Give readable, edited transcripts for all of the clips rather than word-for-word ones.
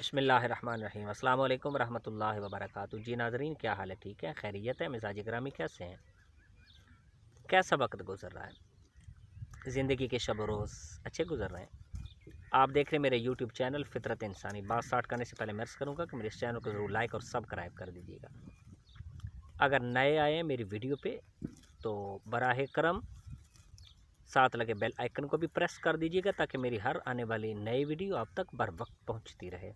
بسم اللہ الرحمن الرحیم۔ السلام علیکم ورحمۃ اللہ وبرکاتہ۔ جی ناظرین، کیا حال ہے؟ ٹھیک ہے، خیریت ہے؟ مزاج گرامی کیسے ہیں؟ کیسا وقت گزر رہا ہے؟ زندگی کے شب و روز اچھے گزر رہے ہیں؟ آپ دیکھ رہے ہیں میرے یوٹیوب چینل فطرت انسانی۔ بات سٹارٹ کرنے سے پہلے میں عرض کروں گا کہ میرے اس چینل کو ضرور لائک اور سبسکرائب کر دیجیے گا۔ اگر نئے آئے ہیں میری ویڈیو پہ تو براہ کرم ساتھ لگے بیل آئیکن کو بھی پریس کر دیجیے گا تاکہ میری ہر آنے والی نئی ویڈیو آپ تک بر وقت پہنچتی رہے۔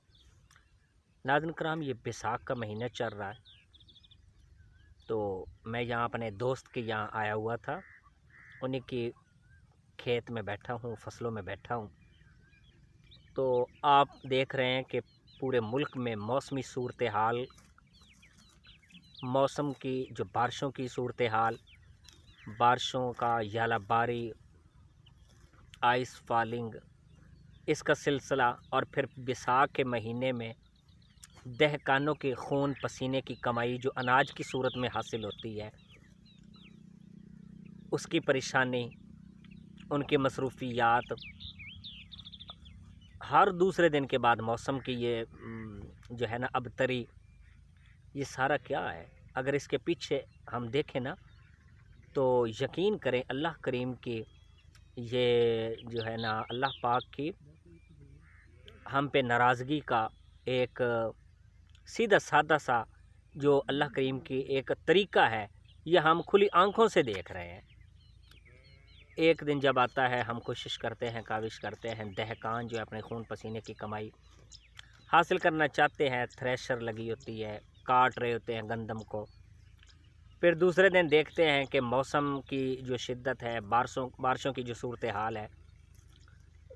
ناظرین کرام، یہ بیساکھ کا مہینہ چل رہا ہے، تو میں یہاں اپنے دوست کے یہاں آیا ہوا تھا، انہیں کی کھیت میں بیٹھا ہوں، فصلوں میں بیٹھا ہوں۔ تو آپ دیکھ رہے ہیں کہ پورے ملک میں موسمی صورتحال، موسم کی جو بارشوں کی صورتحال، بارشوں کا یالہ باری، آئس فالنگ، اس کا سلسلہ، اور پھر بیساکھ کے مہینے میں دہقانوں کے خون پسینے کی کمائی جو اناج کی صورت میں حاصل ہوتی ہے، اس کی پریشانی، ان کی مصروفیات، ہر دوسرے دن کے بعد موسم کی یہ جو ہے نا ابتری، یہ سارا کیا ہے؟ اگر اس کے پیچھے ہم دیکھیں نا تو یقین کریں اللہ کریم کی یہ جو ہے نا اللہ پاک کی ہم پہ ناراضگی کا ایک سیدھا سادہ سا جو اللہ کریم کی ایک طریقہ ہے، یہ ہم کھلی آنکھوں سے دیکھ رہے ہیں۔ ایک دن جب آتا ہے ہم کوشش کرتے ہیں، کاوش کرتے ہیں، دہقان جو اپنے خون پسینے کی کمائی حاصل کرنا چاہتے ہیں، تھریشر لگی ہوتی ہے، کاٹ رہے ہوتے ہیں گندم کو، پھر دوسرے دن دیکھتے ہیں کہ موسم کی جو شدت ہے، بارشوں کی جو صورتحال ہے،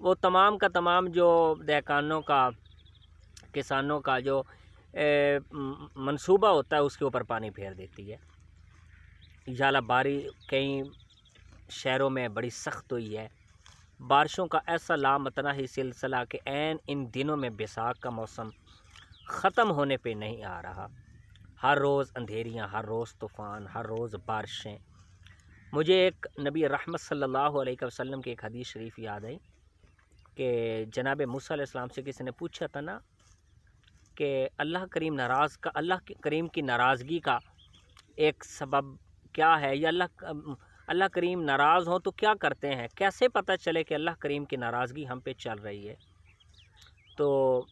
وہ تمام کا تمام جو دہقانوں کا، کسانوں کا جو منصوبہ ہوتا ہے اس کے اوپر پانی پھیر دیتی ہے۔ یالہ باری کئی شہروں میں بڑی سخت ہوئی ہے، بارشوں کا ایسا لامتناہی سلسلہ کہ عین ان دنوں میں بیساکھ کا موسم ختم ہونے پہ نہیں آ رہا۔ ہر روز اندھیریاں، ہر روز طوفان، ہر روز بارشیں۔ مجھے ایک نبی رحمت صلی اللہ علیہ وسلم کی ایک حدیث شریف یاد آئی کہ جناب موسیٰ علیہ السلام سے کسی نے پوچھا تھا نا کہ اللہ کریم کی ناراضگی کا ایک سبب کیا ہے، یا اللہ کریم ناراض ہوں تو کیا کرتے ہیں، کیسے پتہ چلے کہ اللہ کریم کی ناراضگی ہم پہ چل رہی ہے؟ تو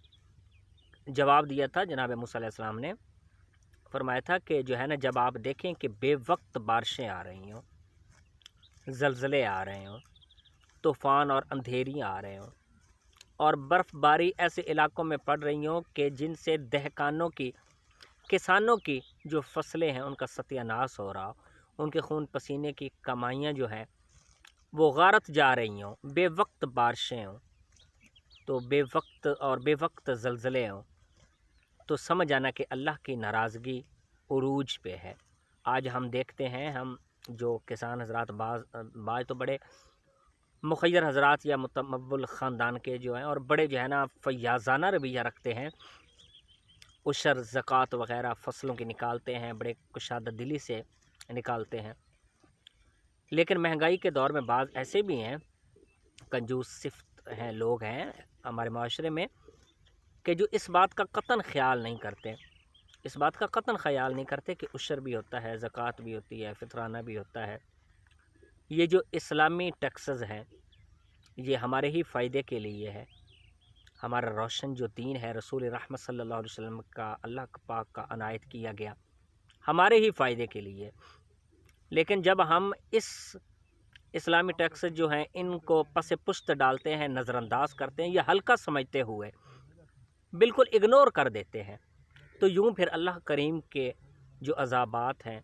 جواب دیا تھا جناب موسیٰ علیہ السلام نے، فرمایا تھا کہ جو ہے نا جب آپ دیکھیں کہ بے وقت بارشیں آ رہی ہوں، زلزلے آ رہے ہوں، طوفان اور اندھیریاں آ رہے ہوں، اور برف باری ایسے علاقوں میں پڑ رہی ہوں کہ جن سے کسانوں کی جو فصلیں ہیں ان کا ستیہ ناش ہو رہا ہو، ان کے خون پسینے کی کمائیاں جو ہیں وہ غارت جا رہی ہوں، بے وقت بارشیں ہوں، تو بے وقت زلزلے ہوں، تو سمجھ آنا کہ اللہ کی ناراضگی عروج پہ ہے۔ آج ہم دیکھتے ہیں، ہم جو کسان حضرات، بعض تو بڑے مخیر حضرات یا متمول خاندان کے جو ہیں اور بڑے جو ہے نا فیاضانہ رویہ رکھتے ہیں، عشر، زکوٰۃ وغیرہ فصلوں کی نکالتے ہیں، بڑے کشادہ دلی سے نکالتے ہیں، لیکن مہنگائی کے دور میں بعض ایسے بھی ہیں، کنجوس صفت ہیں، لوگ ہیں ہمارے معاشرے میں کہ جو اس بات کا قطعاً خیال نہیں کرتے کہ عشر بھی ہوتا ہے، زکوٰۃ بھی ہوتی ہے، فطرانہ بھی ہوتا ہے۔ یہ جو اسلامی ٹیکسز ہیں یہ ہمارے ہی فائدے کے لیے ہے۔ ہمارا روشن جو دین ہے، رسول رحمت صلی اللہ علیہ وسلم کا، اللہ پاک کا عنایت کیا گیا، ہمارے ہی فائدے کے لیے۔ لیکن جب ہم اس اسلامی ٹیکسز جو ہیں ان کو پس پشت ڈالتے ہیں، نظر انداز کرتے ہیں یا ہلکا سمجھتے ہوئے بالکل اگنور کر دیتے ہیں، تو یوں پھر اللہ کریم کے جو عذابات ہیں،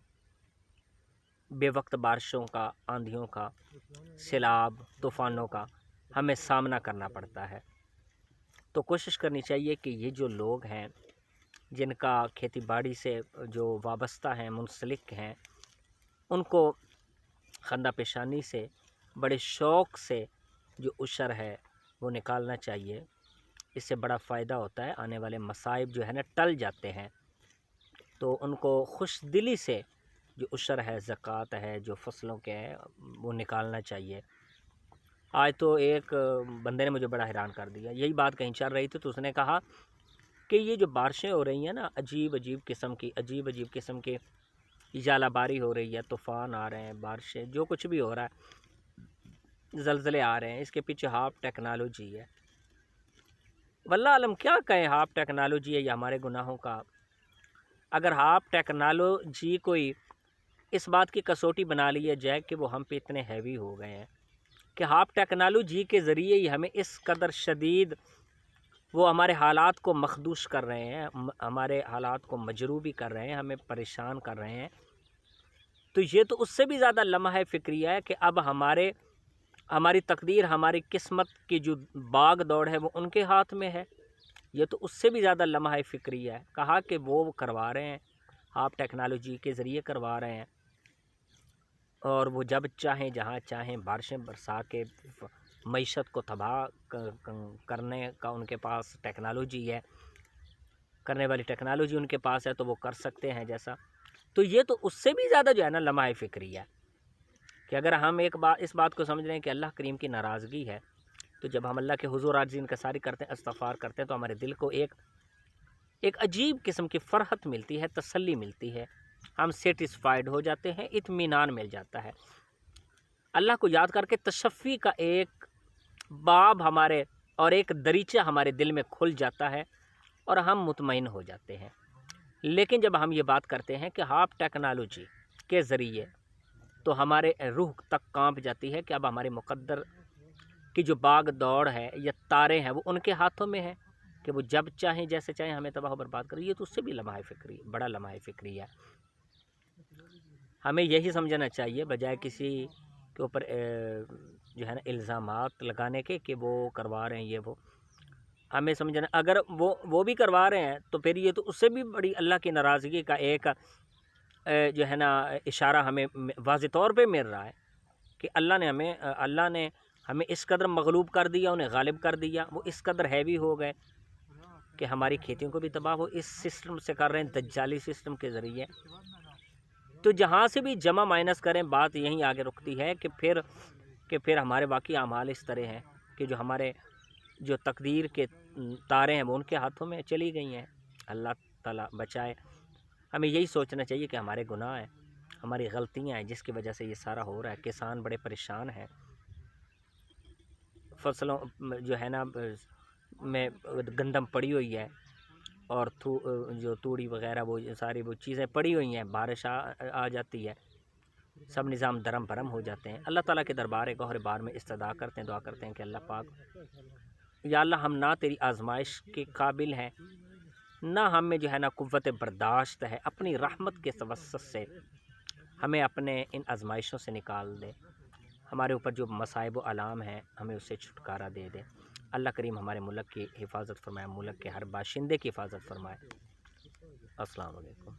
بے وقت بارشوں کا، آندھیوں کا، سیلاب، طوفانوں کا ہمیں سامنا کرنا پڑتا ہے۔ تو کوشش کرنی چاہیے کہ یہ جو لوگ ہیں جن کا کھیتی باڑی سے جو وابستہ ہیں، منسلک ہیں، ان کو خندہ پیشانی سے، بڑے شوق سے جو عشر ہے وہ نکالنا چاہیے۔ اس سے بڑا فائدہ ہوتا ہے، آنے والے مصائب جو ہے نا ٹل جاتے ہیں، تو ان کو خوش دلی سے جو عشر ہے، زکوٰۃ ہے، جو فصلوں کے ہے وہ نکالنا چاہیے۔ آج تو ایک بندے نے مجھے بڑا حیران کر دیا، یہی بات کہیں چل رہی تھی تو اس نے کہا کہ یہ جو بارشیں ہو رہی ہیں نا عجیب عجیب قسم کے ژالہ باری ہو رہی ہے، طوفان آ رہے ہیں، بارشیں، جو کچھ بھی ہو رہا ہے، زلزلے آ رہے ہیں، اس کے پیچھے ہاف ٹیکنالوجی ہے۔ واللہ علم کیا کہیں، ہاف ٹیکنالوجی ہے یا ہمارے گناہوں کا۔ اگر ہاف ٹیکنالوجی کوئی اس بات کی کسوٹی بنا لی جائے کہ وہ ہم پہ اتنے ہیوی ہو گئے ہیں کہ ہاف ٹیکنالوجی کے ذریعے ہی ہمیں اس قدر شدید وہ ہمارے حالات کو مخدوش کر رہے ہیں، ہمارے حالات کو مجروح بھی کر رہے ہیں، ہمیں پریشان کر رہے ہیں، تو یہ تو اس سے بھی زیادہ لمحہ فکریہ ہے کہ اب ہماری تقدیر، ہماری قسمت کی جو باغ دوڑ ہے وہ ان کے ہاتھ میں ہے۔ یہ تو اس سے بھی زیادہ لمحہ فکریہ ہے۔ کہا کہ وہ کروا رہے ہیں، آپ ٹیکنالوجی کے ذریعے کروا رہے ہیں، اور وہ جب چاہیں جہاں چاہیں بارشیں برسا کے معیشت کو تباہ کرنے کا ان کے پاس ٹیکنالوجی ہے، کرنے والی ٹیکنالوجی ان کے پاس ہے، تو وہ کر سکتے ہیں جیسا۔ تو یہ تو اس سے بھی زیادہ جو ہے نا لمحہ فکریہ ہے کہ اگر ہم اس بات کو سمجھ رہے ہیں کہ اللہ کریم کی ناراضگی ہے، تو جب ہم اللہ کے حضور عاجزی انکساری کرتے ہیں، استغفار کرتے ہیں، تو ہمارے دل کو ایک عجیب قسم کی فرحت ملتی ہے، تسلی ملتی ہے، ہم سیٹسفائیڈ ہو جاتے ہیں، اطمینان مل جاتا ہے۔ اللہ کو یاد کر کے تشفی کا ایک باب ہمارے اور ایک دریچہ ہمارے دل میں کھل جاتا ہے اور ہم مطمئن ہو جاتے ہیں۔ لیکن جب ہم یہ بات کرتے ہیں کہ ہاف ٹیکنالوجی کے ذریعے، تو ہمارے روح تک کانپ جاتی ہے کہ اب ہمارے مقدر کی جو باغ دوڑ ہے یا تارے ہیں وہ ان کے ہاتھوں میں ہے کہ وہ جب چاہیں جیسے چاہیں ہمیں تباہ و برباد کریں۔ یہ تو اس سے بھی لمحہ فکری، بڑا لمحہ فکری ہے۔ ہمیں یہی سمجھنا چاہیے بجائے کسی کے اوپر جو ہے نا الزامات لگانے کے کہ وہ کروا رہے ہیں یہ وہ، ہمیں سمجھنا اگر وہ بھی کروا رہے ہیں تو پھر یہ تو اس سے بھی بڑی اللہ کی ناراضگی کا ایک جو ہے نا اشارہ ہمیں واضح طور پہ مل رہا ہے کہ اللہ نے ہمیں اس قدر مغلوب کر دیا، انہیں غالب کر دیا، وہ اس قدر ہیوی ہو گئے کہ ہماری کھیتیوں کو بھی تباہ وہ اس سسٹم سے کر رہے ہیں، دجالی سسٹم کے ذریعے۔ تو جہاں سے بھی جمع مائنس کریں، بات یہیں آگے رکتی ہے کہ پھر ہمارے باقی اعمال اس طرح ہیں کہ جو ہمارے جو تقدیر کے تاریں ہیں وہ ان کے ہاتھوں میں چلی گئی ہیں۔ اللہ تعالیٰ بچائے۔ ہمیں یہی سوچنا چاہیے کہ ہمارے گناہ ہیں، ہماری غلطیاں ہیں جس کی وجہ سے یہ سارا ہو رہا ہے۔ کسان بڑے پریشان ہیں، فصلوں جو ہے نا میں گندم پڑی ہوئی ہے اور جو توڑی وغیرہ وہ ساری وہ چیزیں پڑی ہوئی ہیں، بارش آ جاتی ہے، سب نظام درم برم ہو جاتے ہیں۔ اللہ تعالیٰ کے دربار گہر بار میں استدعا کرتے ہیں، دعا کرتے ہیں کہ اللہ پاک یا اللہ ہم نہ تیری آزمائش کے قابل ہیں، نہ ہم میں جو ہے نا قوت برداشت ہے، اپنی رحمت کے توسط سے ہمیں اپنے ان آزمائشوں سے نکال دے، ہمارے اوپر جو مصائب و آلام ہیں ہمیں اس سے چھٹکارا دے دے۔ اللہ کریم ہمارے ملک کی حفاظت فرمائے، ملک کے ہر باشندے کی حفاظت فرمائے۔ السلام علیکم۔